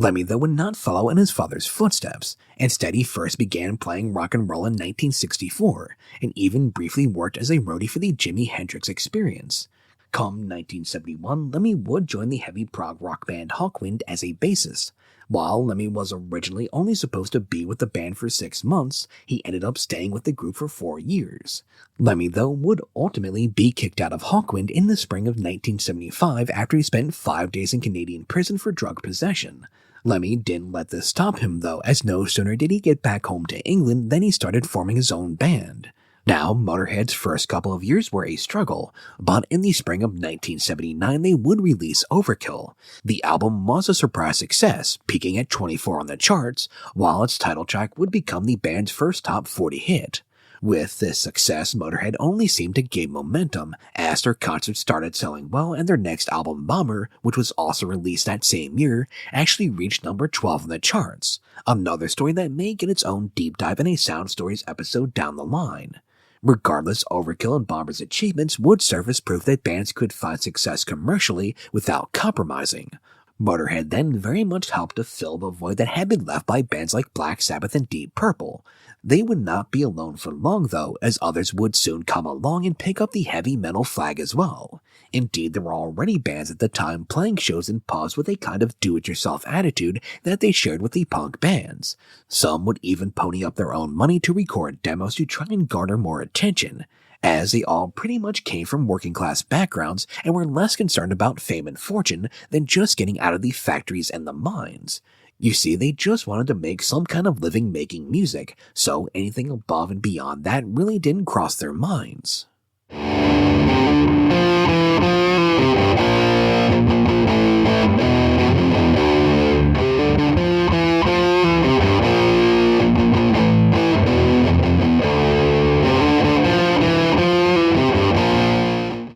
Lemmy, though, would not follow in his father's footsteps. Instead, he first began playing rock and roll in 1964, and even briefly worked as a roadie for the Jimi Hendrix Experience. Come 1971, Lemmy would join the heavy prog rock band Hawkwind as a bassist. While Lemmy was originally only supposed to be with the band for 6 months, he ended up staying with the group for 4 years. Lemmy, though, would ultimately be kicked out of Hawkwind in the spring of 1975 after he spent 5 days in Canadian prison for drug possession. Lemmy didn't let this stop him, though, as no sooner did he get back home to England than he started forming his own band. Now, Motorhead's first couple of years were a struggle, but in the spring of 1979 they would release Overkill. The album was a surprise success, peaking at 24 on the charts, while its title track would become the band's first top 40 hit. With this success, Motorhead only seemed to gain momentum as their concerts started selling well, and their next album, Bomber, which was also released that same year, actually reached number 12 on the charts. Another story that may get its own deep dive in a Sound Stories episode down the line. Regardless, Overkill and Bomber's achievements would serve as proof that bands could find success commercially without compromising. Motorhead then very much helped to fill the void that had been left by bands like Black Sabbath and Deep Purple. They would not be alone for long, though, as others would soon come along and pick up the heavy metal flag as well. Indeed, there were already bands at the time playing shows in pubs with a kind of do-it-yourself attitude that they shared with the punk bands. Some would even pony up their own money to record demos to try and garner more attention, as they all pretty much came from working-class backgrounds and were less concerned about fame and fortune than just getting out of the factories and the mines. You see, they just wanted to make some kind of living making music, so anything above and beyond that really didn't cross their minds.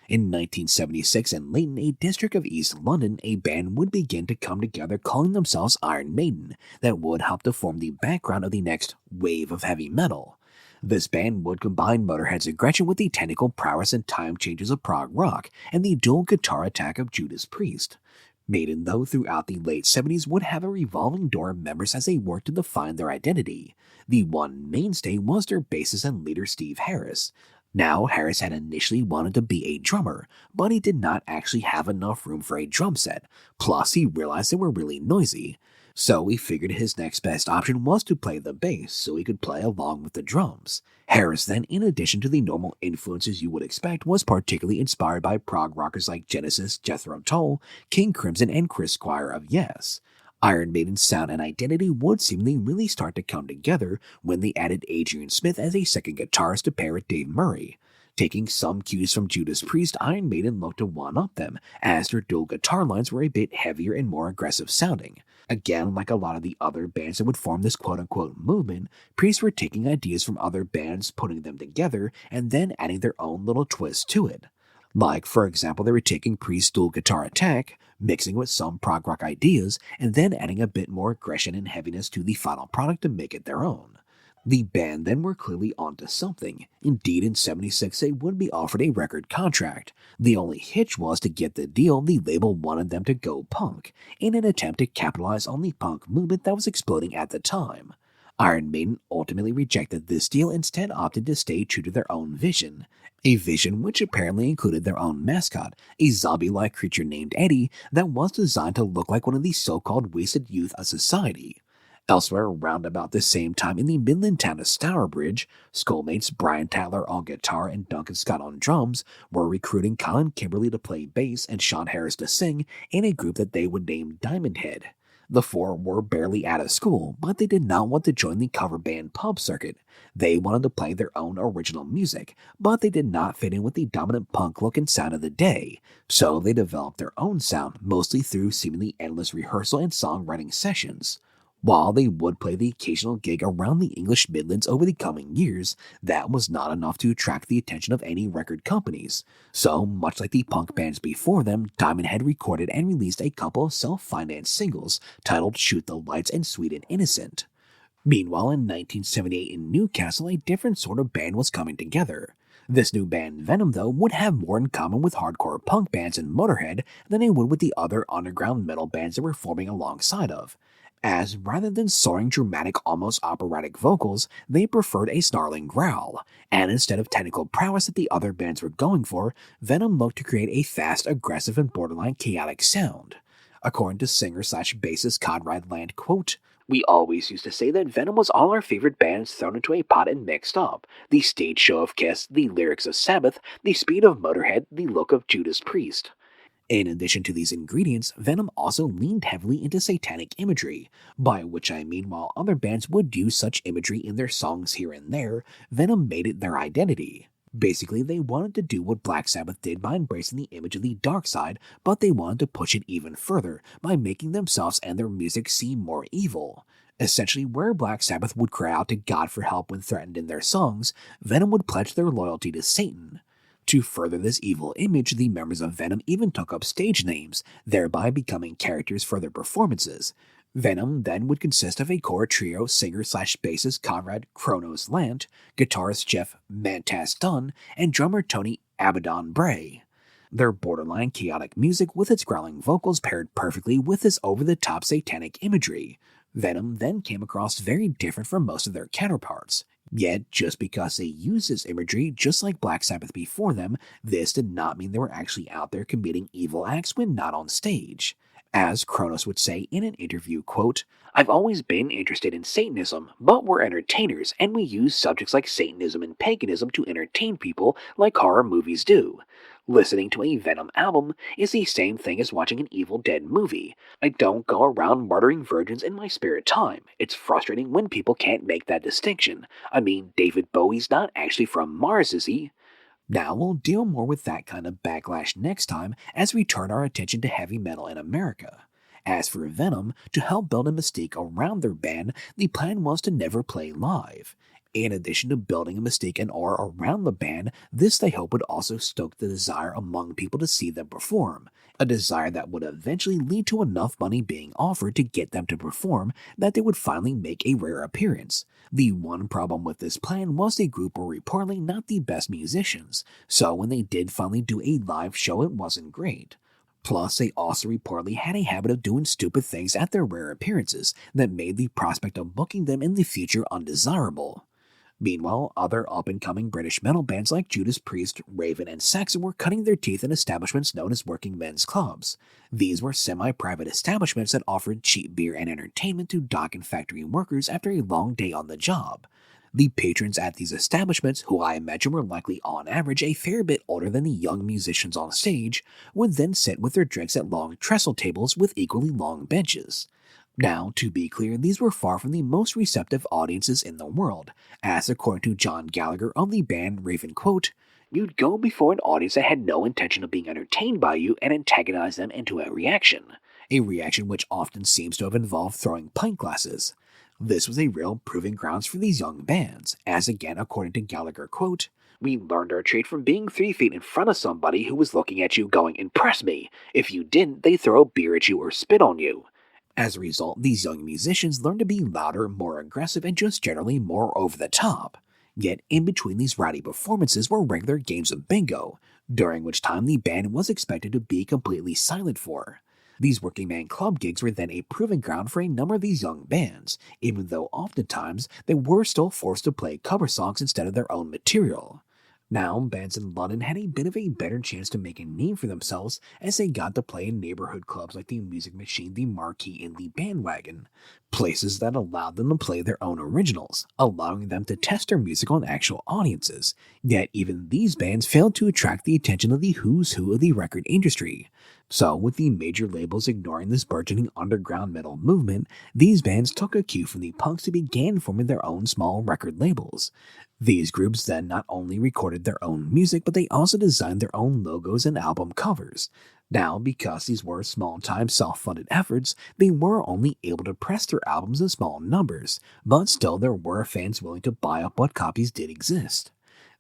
In 1976, in Leighton, a district of East London, a band would begin to come together calling themselves Iron Maiden that would help to form the background of the next wave of heavy metal. This band would combine Motorhead's aggression with the technical prowess and time changes of prog rock and the dual guitar attack of Judas Priest. Maiden, though, throughout the late 70s would have a revolving door of members as they worked to define their identity. The one mainstay was their bassist and leader Steve Harris. Now, Harris had initially wanted to be a drummer, but he did not actually have enough room for a drum set, plus he realized they were really noisy. So he figured his next best option was to play the bass so he could play along with the drums. Harris then, in addition to the normal influences you would expect, was particularly inspired by prog rockers like Genesis, Jethro Tull, King Crimson, and Chris Squire of Yes. Iron Maiden's sound and identity would seemingly really start to come together when they added Adrian Smith as a second guitarist to pair with Dave Murray. Taking some cues from Judas Priest, Iron Maiden looked to one-up them, as their dual guitar lines were a bit heavier and more aggressive sounding. Again, like a lot of the other bands that would form this quote-unquote movement, Priest were taking ideas from other bands, putting them together, and then adding their own little twist to it. Like, for example, they were taking Priest's dual guitar attack, mixing with some prog rock ideas, and then adding a bit more aggression and heaviness to the final product to make it their own. The band then were clearly onto something. Indeed, in '76 they would be offered a record contract. The only hitch was to get the deal, the label wanted them to go punk, in an attempt to capitalize on the punk movement that was exploding at the time. Iron Maiden ultimately rejected this deal, instead opted to stay true to their own vision. A vision which apparently included their own mascot, a zombie-like creature named Eddie that was designed to look like one of the so-called wasted youth of society. Elsewhere, around about the same time in the Midland town of Stourbridge, schoolmates Brian Tatler on guitar and Duncan Scott on drums were recruiting Colin Kimberly to play bass and Sean Harris to sing in a group that they would name Diamond Head. The four were barely out of school, but they did not want to join the cover band pub circuit. They wanted to play their own original music, but they did not fit in with the dominant punk look and sound of the day, so they developed their own sound, mostly through seemingly endless rehearsal and songwriting sessions. While they would play the occasional gig around the English Midlands over the coming years, that was not enough to attract the attention of any record companies. So, much like the punk bands before them, Diamond Head recorded and released a couple of self-financed singles titled Shoot the Lights and Sweet and Innocent. Meanwhile, in 1978 in Newcastle, a different sort of band was coming together. This new band, Venom, though, would have more in common with hardcore punk bands and Motorhead than it would with the other underground metal bands they were forming alongside of. as rather than soaring dramatic almost operatic vocals, they preferred a snarling growl, and instead of technical prowess that the other bands were going for, Venom looked to create a fast, aggressive, and borderline chaotic sound. According to singer-slash-bassist Conrad Land, quote, "We always used to say that Venom was all our favorite bands thrown into a pot and mixed up. The stage show of Kiss, the lyrics of Sabbath, the speed of Motorhead, the look of Judas Priest." In addition to these ingredients, Venom also leaned heavily into satanic imagery, by which I mean while other bands would use such imagery in their songs here and there, Venom made it their identity. Basically, they wanted to do what Black Sabbath did by embracing the image of the dark side, but they wanted to push it even further by making themselves and their music seem more evil. Essentially, where Black Sabbath would cry out to God for help when threatened in their songs, Venom would pledge their loyalty to Satan. To further this evil image, the members of Venom even took up stage names, thereby becoming characters for their performances. Venom then would consist of a core trio singer-slash-bassist Conrad Kronos Lant, guitarist Jeff Mantas Dunn, and drummer Tony Abaddon Bray. Their borderline chaotic music with its growling vocals paired perfectly with this over-the-top satanic imagery. Venom then came across very different from most of their counterparts. Yet, just because they used this imagery just like Black Sabbath before them, this did not mean they were actually out there committing evil acts when not on stage. As Kronos would say in an interview, quote, "I've always been interested in Satanism, but we're entertainers, and we use subjects like Satanism and paganism to entertain people like horror movies do. Listening to a Venom album is the same thing as watching an Evil Dead movie. I don't go around murdering virgins in my spare time. It's frustrating when people can't make that distinction. I mean, David Bowie's not actually from Mars, is he?" Now we'll deal more with that kind of backlash next time as we turn our attention to heavy metal in America. As for Venom, to help build a mystique around their band, the plan was to never play live. In addition to building a mystique and aura around the band, this they hope would also stoke the desire among people to see them perform, a desire that would eventually lead to enough money being offered to get them to perform that they would finally make a rare appearance. The one problem with this plan was the group were reportedly not the best musicians, so when they did finally do a live show it wasn't great. Plus, they also reportedly had a habit of doing stupid things at their rare appearances that made the prospect of booking them in the future undesirable. Meanwhile, other up-and-coming British metal bands like Judas Priest, Raven, and Saxon were cutting their teeth in establishments known as working men's clubs. These were semi-private establishments that offered cheap beer and entertainment to dock and factory workers after a long day on the job. The patrons at these establishments, who I imagine were likely on average a fair bit older than the young musicians on stage, would then sit with their drinks at long trestle tables with equally long benches. Now, to be clear, these were far from the most receptive audiences in the world, as according to John Gallagher of the band Raven, quote, "You'd go before an audience that had no intention of being entertained by you and antagonize them into a reaction which often seems to have involved throwing pint glasses. This was a real proving grounds for these young bands, as again according to Gallagher, quote, "We learned our trade from being 3 feet in front of somebody who was looking at you going, 'Impress me.' If you didn't, they'd throw a beer at you or spit on you." As a result, these young musicians learned to be louder, more aggressive, and just generally more over the top. Yet in between these rowdy performances were regular games of bingo, during which time the band was expected to be completely silent for. These working man club gigs were then a proving ground for a number of these young bands, even though oftentimes they were still forced to play cover songs instead of their own material. Now, bands in London had a bit of a better chance to make a name for themselves as they got to play in neighborhood clubs like the Music Machine, the Marquee, and the Bandwagon, places that allowed them to play their own originals, allowing them to test their music on actual audiences. Yet even these bands failed to attract the attention of the who's who of the record industry. So, with the major labels ignoring this burgeoning underground metal movement, these bands took a cue from the punks and began forming their own small record labels. These groups then not only recorded their own music, but they also designed their own logos and album covers. Now, because these were small-time self-funded efforts, they were only able to press their albums in small numbers, but still there were fans willing to buy up what copies did exist.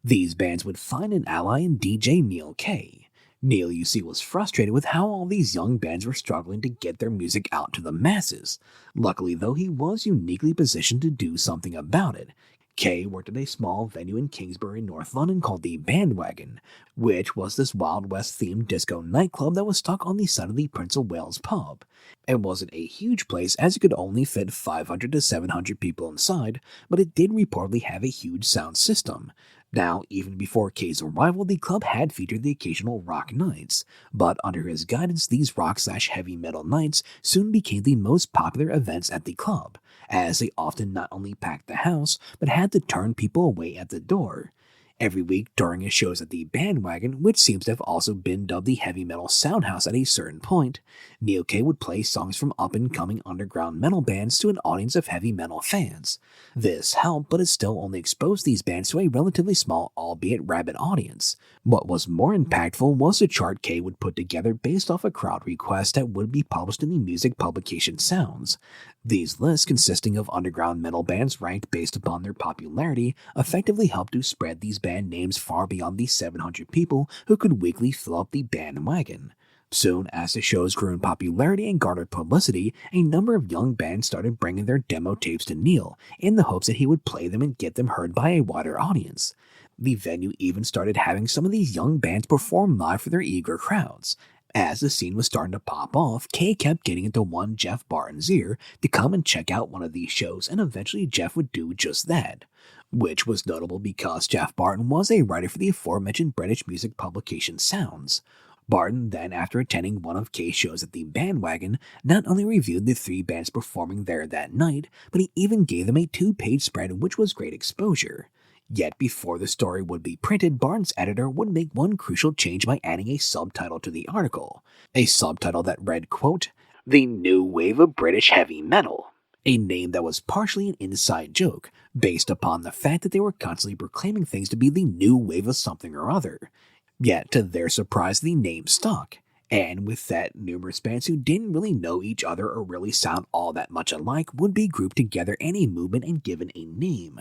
These bands would find an ally in DJ Neil K. Neil, you see, was frustrated with how all these young bands were struggling to get their music out to the masses. Luckily, though, he was uniquely positioned to do something about it. Kay worked at a small venue in Kingsbury, North London called the Bandwagon, which was this Wild West themed disco nightclub that was stuck on the side of the Prince of Wales pub. It wasn't a huge place as it could only fit 500 to 700 people inside, but it did reportedly have a huge sound system. Now, even before Kay's arrival, the club had featured the occasional rock nights, but under his guidance, these rock/heavy metal nights soon became the most popular events at the club, as they often not only packed the house, but had to turn people away at the door. Every week during his shows at the Bandwagon, which seems to have also been dubbed the Heavy Metal Soundhouse at a certain point, Neil Kay would play songs from up-and-coming underground metal bands to an audience of heavy metal fans. This helped, but it still only exposed these bands to a relatively small, albeit rabid audience. What was more impactful was the chart Kay would put together based off a crowd request that would be published in the music publication Sounds. These lists, consisting of underground metal bands ranked based upon their popularity, effectively helped to spread these band names far beyond the 700 people who could weekly fill up the Bandwagon. Soon, as the shows grew in popularity and garnered publicity, a number of young bands started bringing their demo tapes to Neil, in the hopes that he would play them and get them heard by a wider audience. The venue even started having some of these young bands perform live for their eager crowds. As the scene was starting to pop off, Kay kept getting into one Jeff Barton's ear to come and check out one of these shows, and eventually Jeff would do just that. Which was notable because Jeff Barton was a writer for the aforementioned British music publication Sounds. Barton then, after attending one of Kay's shows at the Bandwagon, not only reviewed the 3 bands performing there that night, but he even gave them a 2-page spread, which was great exposure. Yet before the story would be printed, Barton's editor would make one crucial change by adding a subtitle to the article. A subtitle that read, quote, "The New Wave of British Heavy Metal." A name that was partially an inside joke, based upon the fact that they were constantly proclaiming things to be the new wave of something or other. Yet, to their surprise, the name stuck. And with that, numerous bands who didn't really know each other or really sound all that much alike would be grouped together in a movement and given a name.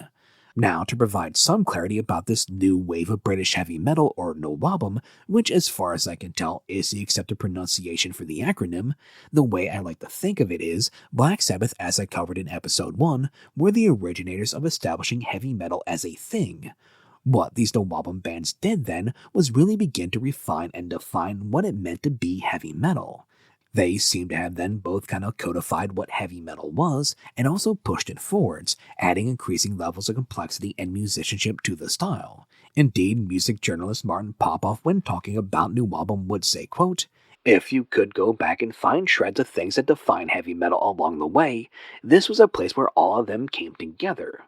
Now, to provide some clarity about this new wave of British heavy metal, or NWOBHM, which as far as I can tell is the accepted pronunciation for the acronym, the way I like to think of it is, Black Sabbath, as I covered in episode 1, were the originators of establishing heavy metal as a thing. What these NWOBHM bands did then was really begin to refine and define what it meant to be heavy metal. They seem to have then both kind of codified what heavy metal was and also pushed it forwards, adding increasing levels of complexity and musicianship to the style. Indeed, music journalist Martin Popoff, when talking about NWOBHM, would say, quote, "If you could go back and find shreds of things that define heavy metal along the way, this was a place where all of them came together."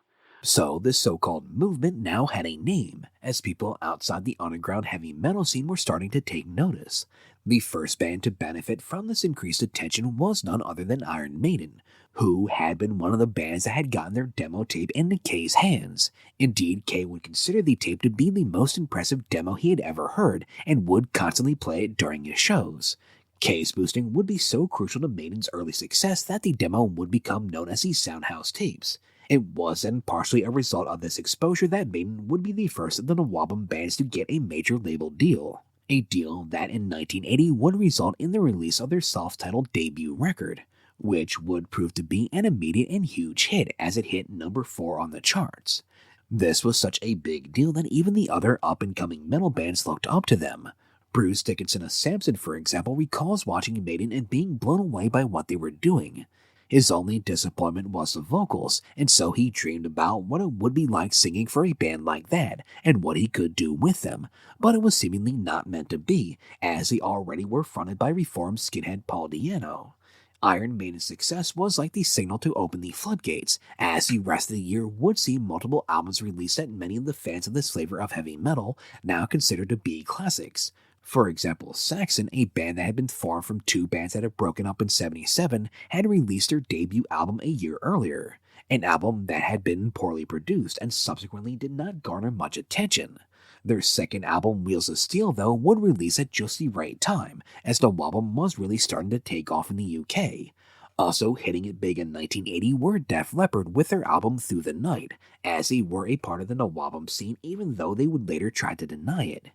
So, this so-called movement now had a name, as people outside the underground heavy metal scene were starting to take notice. The first band to benefit from this increased attention was none other than Iron Maiden, who had been one of the bands that had gotten their demo tape into Kay's hands. Indeed, Kay would consider the tape to be the most impressive demo he had ever heard, and would constantly play it during his shows. Kay's boosting would be so crucial to Maiden's early success that the demo would become known as the Soundhouse tapes. It was then partially a result of this exposure that Maiden would be the first of the NWOBHM bands to get a major label deal. A deal that in 1980 would result in the release of their self-titled debut record, which would prove to be an immediate and huge hit as it hit number 4 on the charts. This was such a big deal that even the other up-and-coming metal bands looked up to them. Bruce Dickinson of Samson, for example, recalls watching Maiden and being blown away by what they were doing. His only disappointment was the vocals, and so he dreamed about what it would be like singing for a band like that, and what he could do with them, but it was seemingly not meant to be, as they already were fronted by reformed skinhead Paul Di'Anno. Iron Maiden's success was like the signal to open the floodgates, as the rest of the year would see multiple albums released that many of the fans of this flavor of heavy metal now considered to be classics. For example, Saxon, a band that had been formed from 2 bands that had broken up in '77, had released their debut album a year earlier, an album that had been poorly produced and subsequently did not garner much attention. Their second album, Wheels of Steel, though, would release at just the right time, as the NWOBHM was really starting to take off in the UK. Also hitting it big in 1980 were Def Leppard with their album Through the Night, as they were a part of the NWOBHM scene even though they would later try to deny it.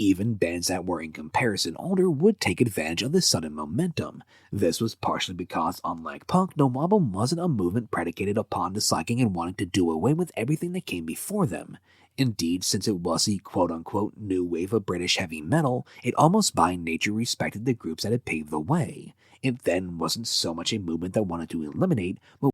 Even bands that were in comparison older would take advantage of the sudden momentum. This was partially because, unlike punk, NWOBHM wasn't a movement predicated upon disliking and wanting to do away with everything that came before them. Indeed, since it was the quote-unquote new wave of British heavy metal, it almost by nature respected the groups that had paved the way. It then wasn't so much a movement that wanted to eliminate, but